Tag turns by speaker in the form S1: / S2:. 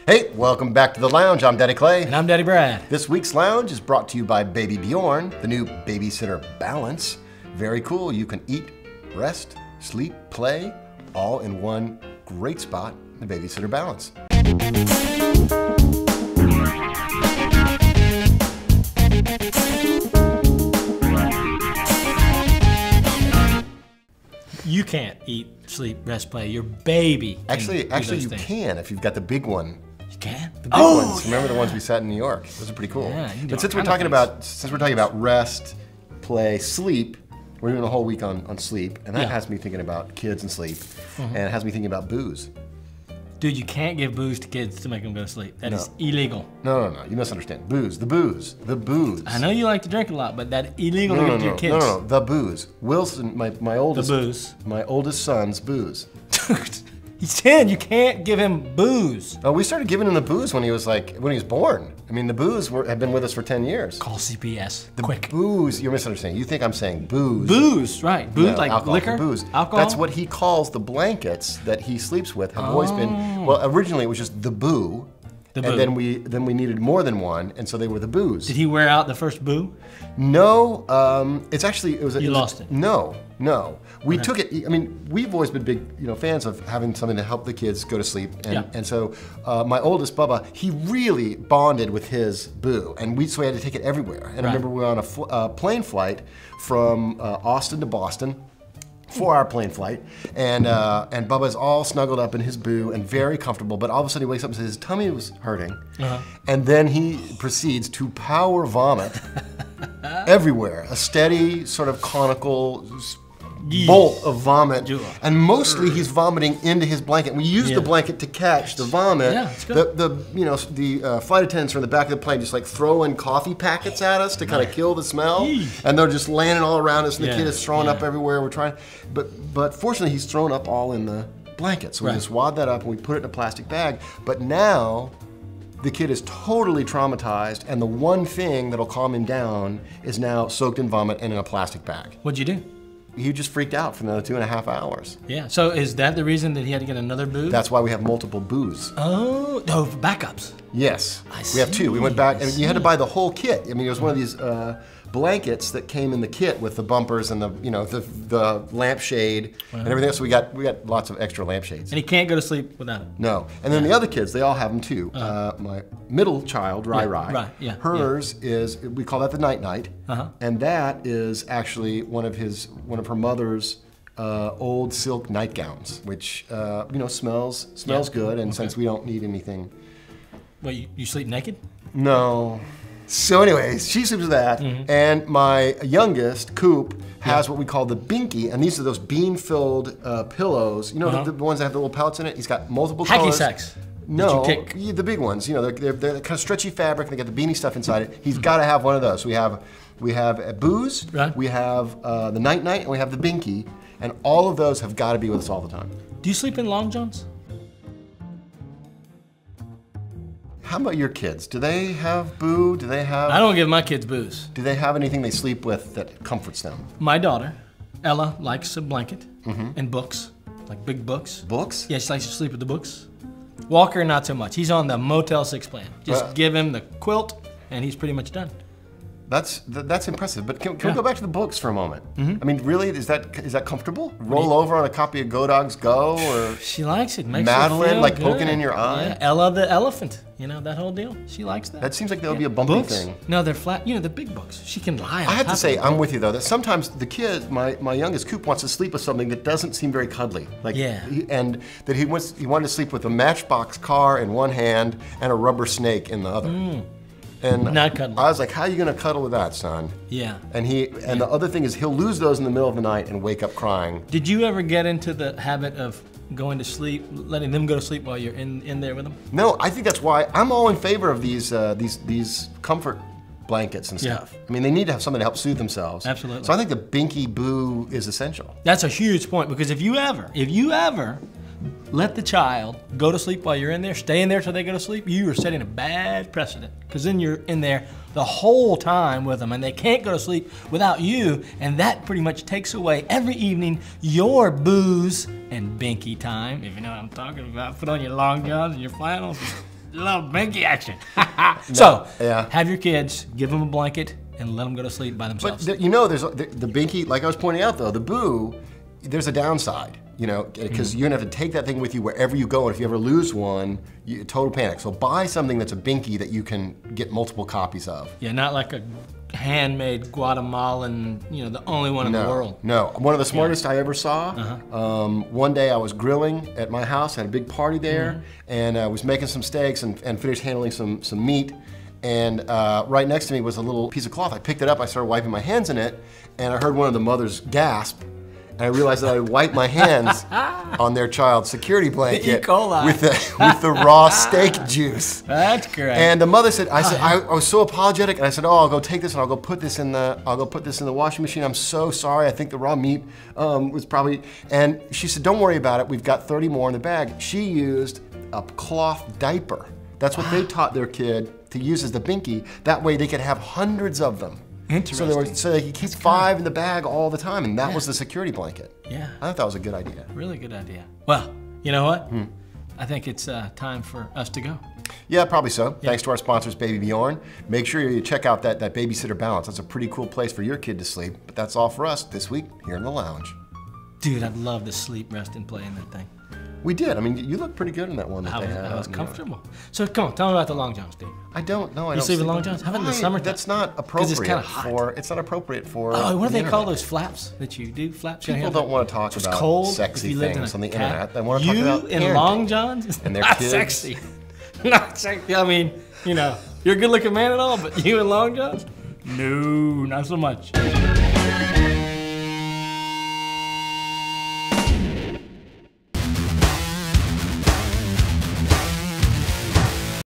S1: Hey, welcome back to the lounge. I'm Daddy Clay.
S2: And I'm Daddy Brad.
S1: This week's lounge is brought to you by Baby Bjorn, the new babysitter balance. Very cool. You can eat, rest, sleep, play, all in one great spot, the babysitter balance.
S2: You can't eat, sleep, rest, play. Your baby.
S1: Actually, you can if you've got the big one.
S2: You can?
S1: The big ones.
S2: Yeah.
S1: Remember the ones we sat in New York? Those are pretty cool.
S2: Yeah, you can do
S1: but since
S2: all
S1: we're
S2: kind of
S1: talking about rest, play, sleep, we're doing a whole week on sleep, and that
S2: Yeah.
S1: has me thinking about kids and sleep, and it has me thinking about booze.
S2: Dude, you can't give booze to kids to make them go to sleep. That is illegal.
S1: No, you misunderstand. Booze, the booze.
S2: I know you like to drink a lot, but that's illegal to give to your kids.
S1: No, the booze. Wilson, my oldest.
S2: The booze.
S1: My oldest son's booze.
S2: Dude, he's 10. You can't give him booze.
S1: Oh, we started giving him the booze when he was born. I mean, the booze had been with us for 10 years.
S2: Call CPS.
S1: The
S2: quick.
S1: Booze, you're misunderstanding. You think I'm saying booze.
S2: Booze, right. Booze,
S1: No,
S2: like
S1: alcohol,
S2: liquor?
S1: Booze.
S2: Alcohol?
S1: That's what he calls the blankets that he sleeps with. Have always been, well, originally it was just the boo.
S2: The
S1: and
S2: boo.
S1: then we needed more than one, and so they were the booze.
S2: Did he wear out the first boo?
S1: No, it was.
S2: You lost it.
S1: No. We took it. I mean, we've always been big, fans of having something to help the kids go to sleep. And so my oldest Bubba, he really bonded with his boo, and so we had to take it everywhere. And I remember we were on a plane flight from Austin to Boston. 4-hour plane flight, and Bubba's all snuggled up in his boo and very comfortable, but all of a sudden he wakes up and says his tummy was hurting, and then he proceeds to power vomit everywhere, a steady sort of conical bolt of vomit, and mostly he's vomiting into his blanket. We use the blanket to catch the vomit.
S2: Yeah, it's good.
S1: The flight attendants are in the back of the plane just like throwing coffee packets at us to kind of kill the smell, and they're just landing all around us, and the kid is throwing up everywhere. We're trying, but fortunately he's thrown up all in the blanket, so we just wad that up and we put it in a plastic bag. But now the kid is totally traumatized, and the one thing that'll calm him down is now soaked in vomit and in a plastic bag.
S2: What'd you do?
S1: He just freaked out for another 2.5 hours.
S2: Yeah, so is that the reason that he had to get another boo?
S1: That's why we have multiple boos.
S2: Oh, no, backups.
S1: Yes,
S2: I
S1: we have two. We went back, and
S2: see.
S1: you had to buy the whole kit. I mean, it was one of these blankets that came in the kit with the bumpers and the lampshade and everything else. So we got lots of extra lampshades.
S2: And he can't go to sleep without it.
S1: No, and then the other kids, they all have them too. My middle child, Rai, hers is, we call that the night-night, and that is actually one of her mother's old silk nightgowns, which smells good, and since we don't need anything.
S2: Well, you sleep naked?
S1: No. So anyways, she sleeps with that, and my youngest, Coop, has what we call the binky, and these are those bean-filled pillows. You know the ones that have the little pellets in it? He's got multiple colors.
S2: Hacky sacks.
S1: No, the big ones. They're kind of stretchy fabric. They got the beanie stuff inside it. He's got to have one of those. We have booze, we have the night-night, and we have the binky, and all of those have got to be with us all the time.
S2: Do you sleep in long johns?
S1: How about your kids? Do they have boo? Do they have?
S2: I don't give my kids booze.
S1: Do they have anything they sleep with that comforts them?
S2: My daughter, Ella, likes a blanket and books, like big books.
S1: Books?
S2: Yeah, she likes to sleep with the books. Walker, not so much. He's on the Motel 6 plan. Just give him the quilt, and he's pretty much done.
S1: That's impressive. But can we go back to the books for a moment? I mean, really, is that comfortable? Roll over on a copy of Go Dogs Go, or
S2: she likes it. Makes
S1: Madeline,
S2: her feel
S1: like
S2: good.
S1: poking in your eye.
S2: Yeah, Ella the elephant. That whole deal. She likes that.
S1: That seems like that would be a bumpy
S2: books?
S1: thing.
S2: No, they're flat. The big books. She can lie on
S1: I have
S2: top
S1: to say,
S2: of
S1: I'm with you though. That sometimes the kid, my youngest Coop, wants to sleep with something that doesn't seem very cuddly. And that he wanted to sleep with a Matchbox car in one hand and a rubber snake in the other. And
S2: not cuddling.
S1: I was like, how are you gonna cuddle with that, son?
S2: Yeah.
S1: And the other thing is he'll lose those in the middle of the night and wake up crying.
S2: Did you ever get into the habit of going to sleep, letting them go to sleep while you're in there with them?
S1: No, I think that's why I'm all in favor of these comfort blankets and stuff. I mean, they need to have something to help soothe themselves.
S2: Absolutely.
S1: So I think the binky boo is essential.
S2: That's a huge point, because if you ever let the child go to sleep while you're in there, stay in there till they go to sleep, you are setting a bad precedent. Because then you're in there the whole time with them, and they can't go to sleep without you, and that pretty much takes away every evening your booze and binky time, if you know what I'm talking about. Put on your long johns and your flannels, a little binky action. So,
S1: yeah.
S2: have your kids, give them a blanket, and let them go to sleep by themselves.
S1: But you know, there's the binky, like I was pointing out though, the boo, there's a downside, you know, because you're gonna have to take that thing with you wherever you go, and if you ever lose one, total panic. So buy something that's a binky that you can get multiple copies of.
S2: Yeah, not like a handmade Guatemalan, you know, the only one in the world.
S1: No, one of the smartest I ever saw. One day I was grilling at my house, had a big party there, and I was making some steaks and finished handling some meat. And right next to me was a little piece of cloth. I picked it up, I started wiping my hands in it, and I heard one of the mothers gasp, and I realized that I had wiped my hands on their child's security blanket
S2: E. coli.
S1: with the raw steak juice.
S2: That's correct.
S1: And the mother said, I was so apologetic, and I said, oh, I'll go take this and I'll go put this in the washing machine. I'm so sorry. I think the raw meat was probably. And she said, don't worry about it. We've got 30 more in the bag. She used a cloth diaper. That's what they taught their kid to use as the binky. That way they could have hundreds of them.
S2: Interesting.
S1: So they could keep 5 in the bag all the time, and that was the security blanket.
S2: Yeah.
S1: I thought that was a good idea.
S2: Really good idea. Well, you know what? I think it's time for us to go.
S1: Yeah, probably so. Thanks to our sponsors, Baby Bjorn. Make sure you check out that Babysitter Balance. That's a pretty cool place for your kid to sleep. But that's all for us this week here in the lounge.
S2: Dude, I'd love to sleep, rest, and play in that thing.
S1: We did. I mean, you look pretty good in that one that they had.
S2: I was comfortable. So come on, tell me about the long johns, dude.
S1: I don't know.
S2: You sleep in long johns? How about in the summertime?
S1: That's not appropriate.
S2: It's kind of hot.
S1: It's not appropriate for.
S2: Oh, what do they call those flaps that you do? Flaps.
S1: People don't want to talk about
S2: cold
S1: sexy things on the internet. They want to
S2: you
S1: talk about
S2: in
S1: parenting.
S2: long johns.
S1: And their
S2: not
S1: kids.
S2: Sexy. Not sexy. I mean, you know, you're a good-looking man and all, but you in long johns? No, not so much.